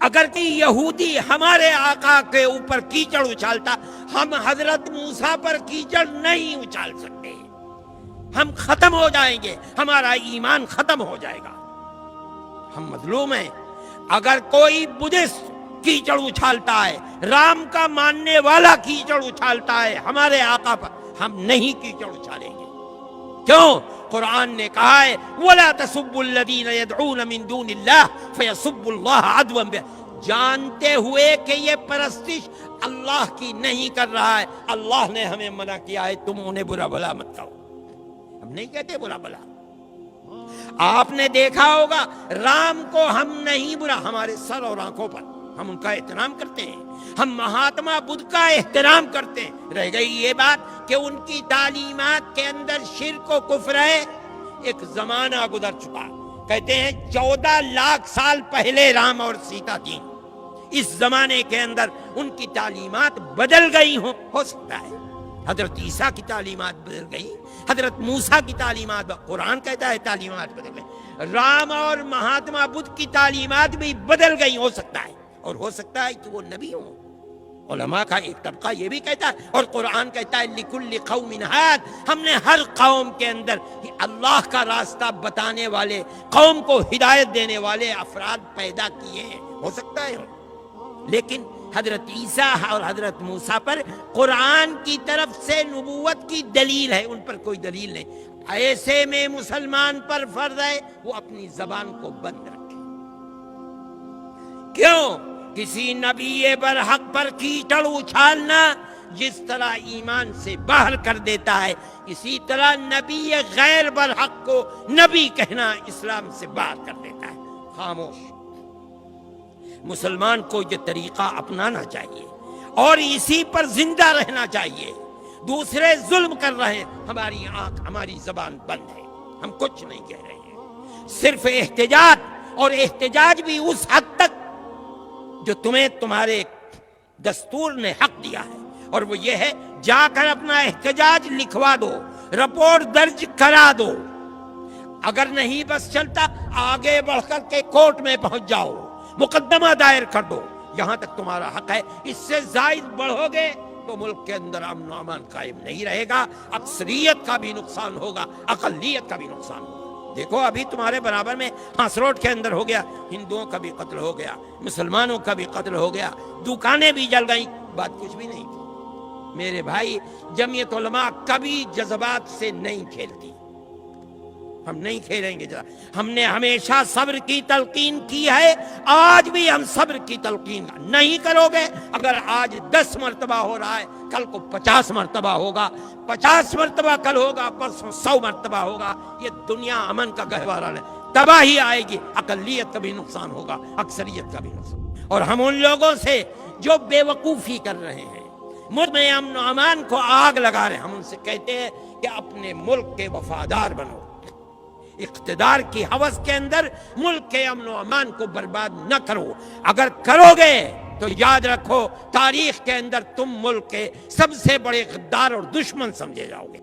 اگر کہ یہودی ہمارے آقا کے اوپر کیچڑ اچھالتا، ہم حضرت موسیٰ پر کیچڑ نہیں اچھال سکتے، ہم ختم ہو جائیں گے، ہمارا ایمان ختم ہو جائے گا، ہم مظلوم ہیں۔ اگر کوئی بدھسٹ کیچڑ اچھالتا ہے، رام کا ماننے والا کیچڑ اچھالتا ہے ہمارے آقا پر، ہم نہیں کیچڑ اچھالیں گے۔ کیوں؟ قرآن نے کہا ہے وَلَا تَسُبُّوا الَّذِينَ يَدْعُونَ مِن دُونِ اللَّهِ فَيَسُبُّوا اللَّهَ عَدْوًا بِغَيْرِ، جانتے ہوئے کہ یہ پرستش اللہ کی نہیں کر رہا ہے، اللہ نے ہمیں منع کیا ہے تم انہیں برا بھلا مت کہو، ہم نہیں کہتے برا بھلا۔ آپ نے دیکھا ہوگا رام کو ہم نہیں برا، ہمارے سر اور آنکھوں پر ہم ان کا احترام کرتے ہیں، ہم مہاتما بدھ کا احترام کرتے ہیں۔ رہ گئی یہ بات کہ ان کی تعلیمات کے اندر شرک و کفر ہے۔ ایک زمانہ گزر چکا، کہتے ہیں 14 لاکھ سال پہلے رام اور سیتا تھی، اس زمانے کے اندر ان کی تعلیمات بدل گئی ہوں، ہو سکتا ہے حضرت عیسیٰ کی تعلیمات بدل گئی، حضرت موسیٰ کی تعلیمات، قرآن کہتا ہے تعلیمات بدل گئی، رام اور مہاتما بدھ کی تعلیمات بھی بدل گئی، ہو سکتا ہے، اور ہو سکتا ہے کہ وہ نبی ہوں۔ علماء کا ایک طبقہ یہ بھی کہتا ہے، اور قرآن کہتا ہے لِكُلِّ قَوْمٍ هَادٍ، ہم نے ہر قوم کے اندر اللہ کا راستہ بتانے والے، قوم کو ہدایت دینے والے افراد پیدا کیے ہیں، ہو سکتا ہے۔ لیکن حضرت عیسیٰ اور حضرت موسیٰ پر قرآن کی طرف سے نبوت کی دلیل ہے، ان پر کوئی دلیل نہیں۔ ایسے میں مسلمان پر فرض ہے وہ اپنی زبان کو بند رکھے۔ کیوں؟ کسی نبی برحق پر کیچڑ اچھالنا جس طرح ایمان سے باہر کر دیتا ہے، اسی طرح نبی غیر برحق کو نبی کہنا اسلام سے باہر کر دیتا ہے۔ خاموش۔ مسلمان کو یہ طریقہ اپنانا چاہیے اور اسی پر زندہ رہنا چاہیے۔ دوسرے ظلم کر رہے ہیں، ہماری آنکھ، ہماری زبان بند ہے، ہم کچھ نہیں کہہ رہے ہیں، صرف احتجاج، اور احتجاج بھی اس حد تک جو تمہیں تمہارے دستور نے حق دیا ہے، اور وہ یہ ہے جا کر اپنا احتجاج لکھوا دو، رپورٹ درج کرا دو۔ اگر نہیں بس چلتا آگے بڑھ کر کے کورٹ میں پہنچ جاؤ، مقدمہ دائر کر دو، یہاں تک تمہارا حق ہے۔ اس سے زائد بڑھو گے تو ملک کے اندر امن و امان قائم نہیں رہے گا، اکثریت کا بھی نقصان ہوگا، اقلیت کا بھی نقصان ہوگا۔ دیکھو ابھی تمہارے برابر میں ہانس روڈ کے اندر ہو گیا، ہندوؤں کا بھی قتل ہو گیا، مسلمانوں کا بھی قتل ہو گیا، دکانیں بھی جل گئیں، بات کچھ بھی نہیں تھی۔ میرے بھائی، جمعیت علماء کبھی جذبات سے نہیں کھیلتی، ہم نہیں کھیلیں گے۔ ہم نے ہمیشہ صبر کی تلقین کی ہے، آج بھی ہم صبر کی تلقین نہیں کرو گے۔ اگر آج 10 مرتبہ ہو رہا ہے، کل کو 50 مرتبہ ہوگا، 50 مرتبہ کل ہوگا، پرسوں 100 مرتبہ ہوگا، یہ دنیا امن کا گہوارہ ہے، تباہی آئے گی، اقلیت کا بھی نقصان ہوگا، اکثریت کا بھی نقصان۔ اور ہم ان لوگوں سے جو بے وقوفی کر رہے ہیں، ملک میں امن و امان کو آگ لگا رہے ہیں، ہم ان سے کہتے ہیں کہ اپنے ملک کے وفادار بنو، اقتدار کی ہوس کے اندر ملک کے امن و امان کو برباد نہ کرو۔ اگر کرو گے تو یاد رکھو تاریخ کے اندر تم ملک کے سب سے بڑے غدار اور دشمن سمجھے جاؤ گے۔